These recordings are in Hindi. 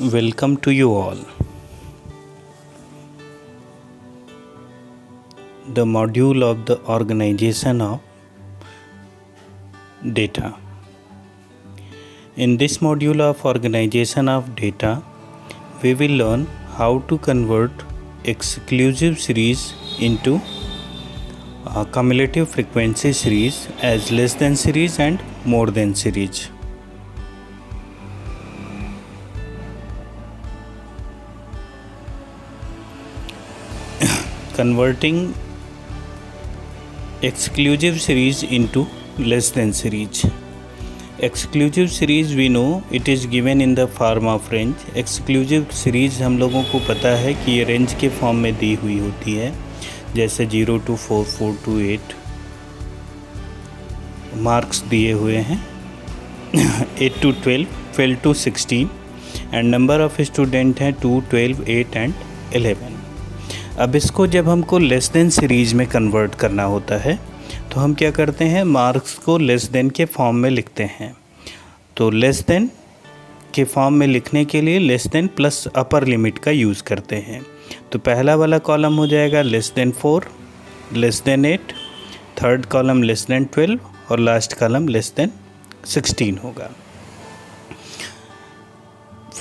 Welcome to you all. The module of the organization of data. In this module of organization of data, we will learn how to convert exclusive series into a cumulative frequency series as less than series and more than series. Converting exclusive series into less than series. Exclusive series we know it is given in the form of range. Exclusive series हम लोगों को पता है कि ये रेंज के फॉर्म में दी हुई होती है, जैसे 0 to 4, 4 to 8 मार्क्स दिए हुए हैं, 8 to 12, 12 to 16 and number of student हैं 2, 12, 8 एंड 11। अब इसको जब हमको लेस देन सीरीज़ में कन्वर्ट करना होता है तो हम क्या करते हैं, मार्क्स को लेस देन के फॉर्म में लिखते हैं। तो लेस देन के फॉर्म में लिखने के लिए less than plus upper limit का यूज़ करते हैं। तो पहला वाला कॉलम हो जाएगा less than 4, less than 8, third column less than 12 और लास्ट कॉलम लेस देन 16 होगा।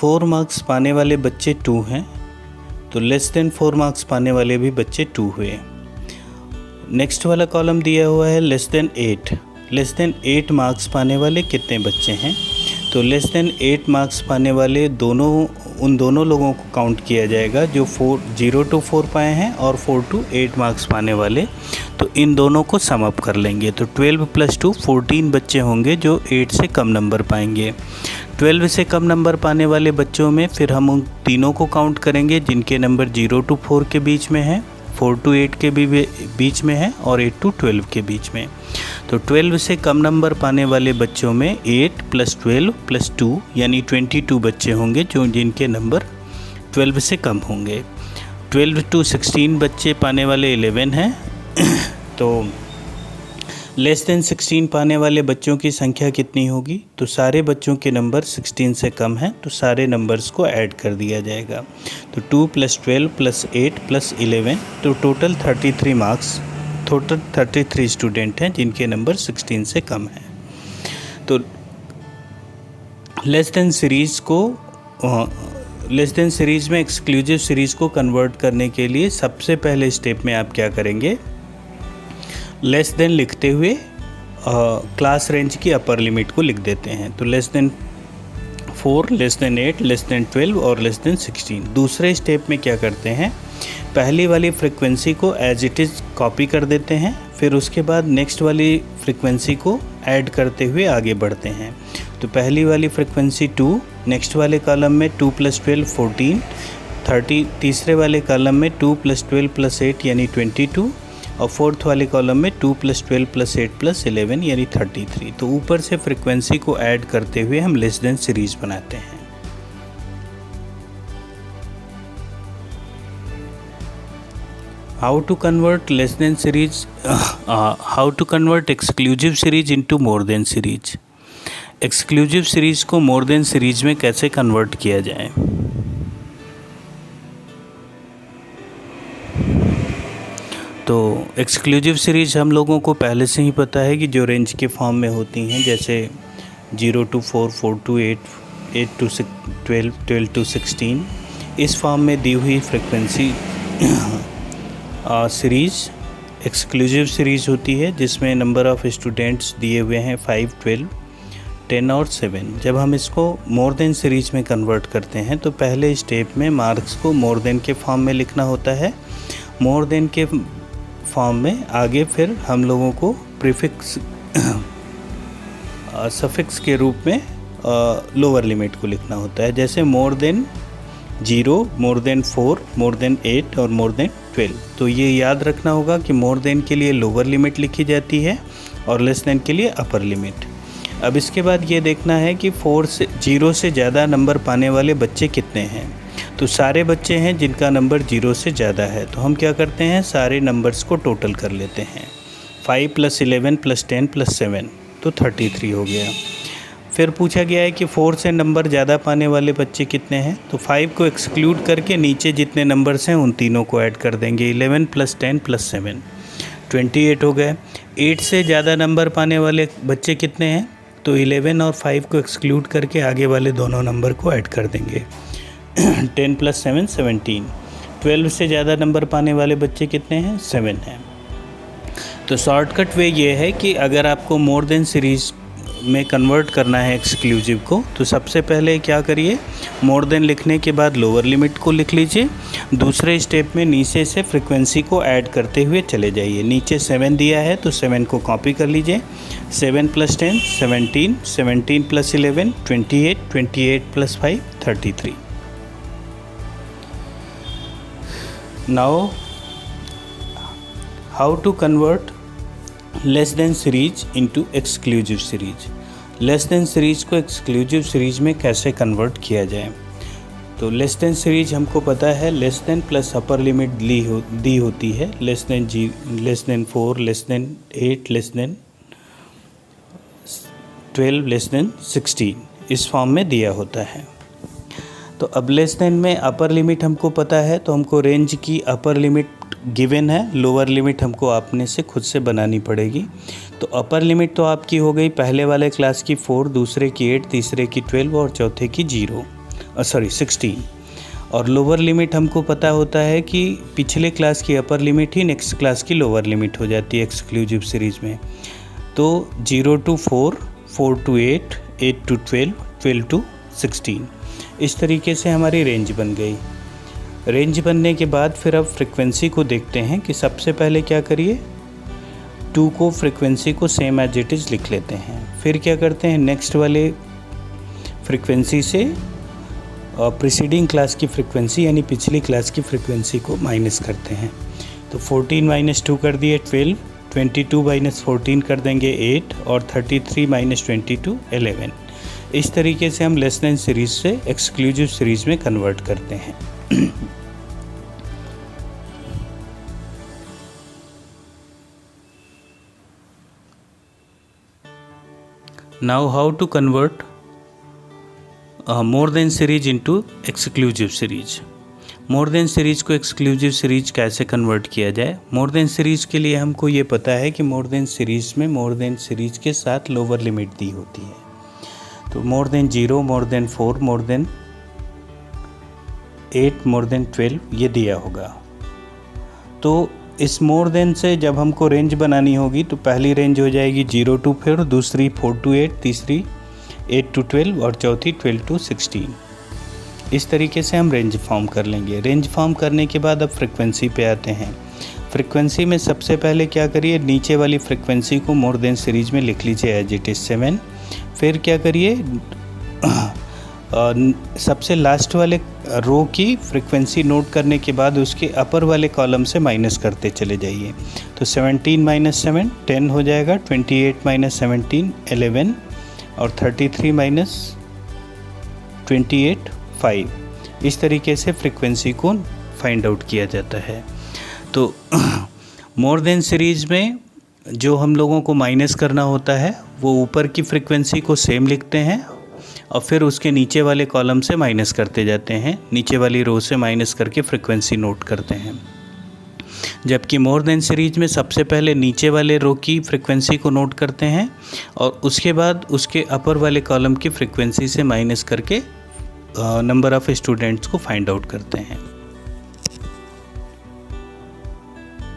4 मार्क्स पाने वाले बच्चे 2 हैं, तो लेस देन 4 मार्क्स पाने वाले भी बच्चे 2 हुए। नेक्स्ट वाला कॉलम दिया हुआ है less than 8। Less than 8 marks पाने वाले कितने बच्चे हैं, तो लेस देन 8 मार्क्स पाने वाले उन दोनों लोगों को काउंट किया जाएगा जो 0 to 4 पाए हैं और 4 to 8 मार्क्स पाने वाले। तो इन दोनों को सम अप कर लेंगे, तो 12 + 2 14 बच्चे होंगे जो 8 से कम नंबर पाएंगे। 12 से कम नंबर पाने वाले बच्चों में फिर हम उन तीनों को काउंट करेंगे जिनके नंबर 0 to 4 के बीच में है, 4 to 8 के भी बीच में है और 8 to 12 के बीच में। तो 12 से कम नंबर पाने वाले बच्चों में 8 + 12 + 2 यानी 22 बच्चे होंगे जिनके नंबर 12 से कम होंगे। 12 to 16 बच्चे पाने वाले 11 हैं। तो लेस देन 16 पाने वाले बच्चों की संख्या कितनी होगी, तो सारे बच्चों के नंबर 16 से कम हैं, तो सारे नंबर्स को ऐड कर दिया जाएगा। तो 2 + 12 + 8 + 11, तो टोटल 33 मार्क्स, टोटल 33 स्टूडेंट हैं जिनके नंबर 16 से कम हैं। तो लेस देन सीरीज़ में एक्सक्लूसिव सीरीज़ को कन्वर्ट करने के लिए सबसे पहले स्टेप में आप क्या करेंगे, लेस देन लिखते हुए क्लास रेंज की अपर लिमिट को लिख देते हैं। तो less than 4, less than 8, less than 12 और लेस देन 16। दूसरे स्टेप में क्या करते हैं, पहली वाली फ्रिक्वेंसी को एज इट इज़ कॉपी कर देते हैं, फिर उसके बाद नेक्स्ट वाली फ्रिक्वेंसी को ऐड करते हुए आगे बढ़ते हैं। तो पहली वाली फ्रिक्वेंसी 2, नेक्स्ट वाले कॉलम में 2 + 12 14, 30, तीसरे वाले कॉलम में 2 + 12 + 8 यानी 22 और फोर्थ वाले कॉलम में 2 + 12 + 8 + 11 यानी 33। तो ऊपर से फ्रिक्वेंसी को ऐड करते हुए हम लेस देन सीरीज़ बनाते हैं। How to convert exclusive series into more than series। Exclusive series को मोर देन सीरीज़ में कैसे कन्वर्ट किया जाए। तो एक्सक्लूसिव सीरीज़ हम लोगों को पहले से ही पता है कि जो रेंज के फॉर्म में होती हैं, जैसे 0 to 4, 4 to 8, 8 to 12, 12 to 16, इस फॉर्म में दी हुई फ्रिक्वेंसी सीरीज़ एक्सक्लूसिव सीरीज़ होती है, जिसमें नंबर ऑफ़ स्टूडेंट्स दिए हुए हैं 5, 12, 10 और 7। जब हम इसको मोर देन सीरीज़ में कन्वर्ट करते हैं तो पहले स्टेप में मार्क्स को मोर देन के फॉर्म में लिखना होता है। मोर देन के फॉर्म में आगे फिर हम लोगों को प्रीफिक्स सफिक्स के रूप में लोअर लिमिट को लिखना होता है, जैसे more than 0, more than 4, more than 8 और मोर देन 12। तो ये याद रखना होगा कि मोर देन के लिए लोअर लिमिट लिखी जाती है और लेस देन के लिए अपर लिमिट। अब इसके बाद ये देखना है कि 0 से ज़्यादा नंबर पाने वाले बच्चे कितने हैं। तो सारे बच्चे हैं जिनका नंबर 0 से ज़्यादा है, तो हम क्या करते हैं, सारे नंबर्स को टोटल कर लेते हैं। 5 + 11 + 10 + 7 तो 33 हो गया। फिर पूछा गया है कि 4 से नंबर ज़्यादा पाने वाले बच्चे कितने हैं, तो 5 को एक्सक्लूड करके नीचे जितने नंबर्स हैं उन तीनों को ऐड कर देंगे। 11 + 10 + 7 28 हो गए। 8 से ज़्यादा नंबर पाने वाले बच्चे कितने हैं, तो 11 और 5 को एक्सक्लूड करके आगे वाले दोनों नंबर को ऐड कर देंगे। 10 + 7 17। 12 से ज़्यादा नंबर पाने वाले बच्चे कितने हैं, 7 हैं। तो शॉर्टकट वे ये है कि अगर आपको मोर देन सीरीज़ में कन्वर्ट करना है एक्सक्लूसिव को, तो सबसे पहले क्या करिए, मोर देन लिखने के बाद लोअर लिमिट को लिख लीजिए। दूसरे स्टेप में नीचे से फ्रीक्वेंसी को ऐड करते हुए चले जाइए। नीचे 7 दिया है तो 7 को कॉपी कर लीजिए। 7 + 10 17, 17 + 11 28, 28 + 5 33। Now how to convert less than series into exclusive series. Less than series को एक्सक्लूसिव सीरीज में कैसे कन्वर्ट किया जाए, तो लेस देन सीरीज हमको पता है less than plus upper limit दी होती है। Less than 4, less than 8, less than 12, less than 16 इस फॉर्म में दिया होता है। तो अब लेस देन में अपर लिमिट हमको पता है, तो हमको रेंज की अपर लिमिट गिवन है, लोअर लिमिट हमको आपने से खुद से बनानी पड़ेगी। तो अपर लिमिट तो आपकी हो गई पहले वाले क्लास की 4, दूसरे की 8, तीसरे की 12 और चौथे की 16। और लोअर लिमिट हमको पता होता है कि पिछले क्लास की अपर लिमिट ही नेक्स्ट क्लास की लोअर लिमिट हो जाती है एक्सक्लूसिव सीरीज़ में। तो 0 to 4, 4 to 8, 8 to 12, 12 to 16 इस तरीके से हमारी रेंज बन गई। रेंज बनने के बाद फिर अब फ्रीक्वेंसी को देखते हैं कि सबसे पहले क्या करिए, 2 को फ्रीक्वेंसी को सेम एज इट इज़ लिख लेते हैं। फिर क्या करते हैं, नेक्स्ट वाले फ्रीक्वेंसी से प्रीसीडिंग क्लास की फ्रीक्वेंसी यानी पिछली क्लास की फ्रीक्वेंसी को माइनस करते हैं। तो 14 - 2 कर दिए 12, 22 - 14 कर देंगे 8 और 33 - 22 11। इस तरीके से हम लेस देन सीरीज़ से एक्सक्लूसिव सीरीज़ में कन्वर्ट करते हैं। Now how to convert more than series into exclusive series। More than series को एक्सक्लूसिव सीरीज़ कैसे कन्वर्ट किया जाए। मोर देन सीरीज़ के लिए हमको ये पता है कि मोर देन सीरीज़ में मोर देन सीरीज़ के साथ लोअर लिमिट दी होती है। तो more than 0, more than 4, more than 8, more than 12 ये दिया होगा। तो इस मोर देन से जब हमको रेंज बनानी होगी तो पहली रेंज हो जाएगी 0 to 4, दूसरी 4 to 8, तीसरी 8 to 12 और चौथी 12 to 16। इस तरीके से हम रेंज फॉर्म कर लेंगे। रेंज फॉर्म करने के बाद अब फ्रीक्वेंसी पे आते हैं। फ्रीक्वेंसी में सबसे पहले क्या करिए, नीचे वाली फ्रीक्वेंसी को मोर देन सीरीज़ में लिख लीजिए एज इट इज़ 7। फिर क्या करिए, सबसे लास्ट वाले रो की फ्रीक्वेंसी नोट करने के बाद उसके अपर वाले कॉलम से माइनस करते चले जाइए। तो 17 - 7 10 हो जाएगा, 28 - 17 11 और 33 - 28 5। इस तरीके से फ्रीक्वेंसी को फाइंड आउट किया जाता है। तो मोर देन सीरीज़ में जो हम लोगों को माइनस करना होता है वो ऊपर की फ्रीक्वेंसी को सेम लिखते हैं और फिर उसके नीचे वाले कॉलम से माइनस करते जाते हैं, नीचे वाली रो से माइनस करके फ्रीक्वेंसी नोट करते हैं। जबकि मोर देन सीरीज में सबसे पहले नीचे वाले रो की फ्रीक्वेंसी को नोट करते हैं और उसके बाद उसके अपर वाले कॉलम की फ्रीक्वेंसी से माइनस करके नंबर ऑफ़ स्टूडेंट्स को फाइंड आउट करते हैं।